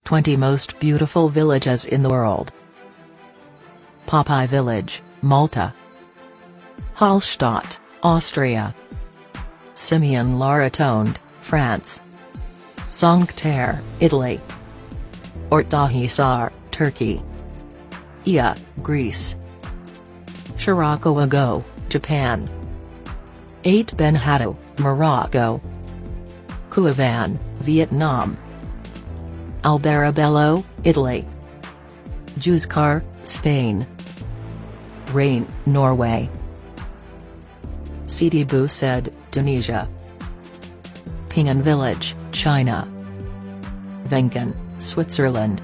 20 Most Beautiful Villages in the World. Popeye Village, Malta. Hallstatt, Austria. Simeon-la-Rotonde, France. Sancter, Italy. Ortahisar, Turkey. Ia, Greece. Shirakawa-go, Japan. 8 Ben Hato, Morocco. Cuavan, Vietnam. Alberobello, Italy. Juzcar, Spain. Rain, Norway. Sidi Bou Said, Tunisia. Ping'an Village, China. Wengen, Switzerland.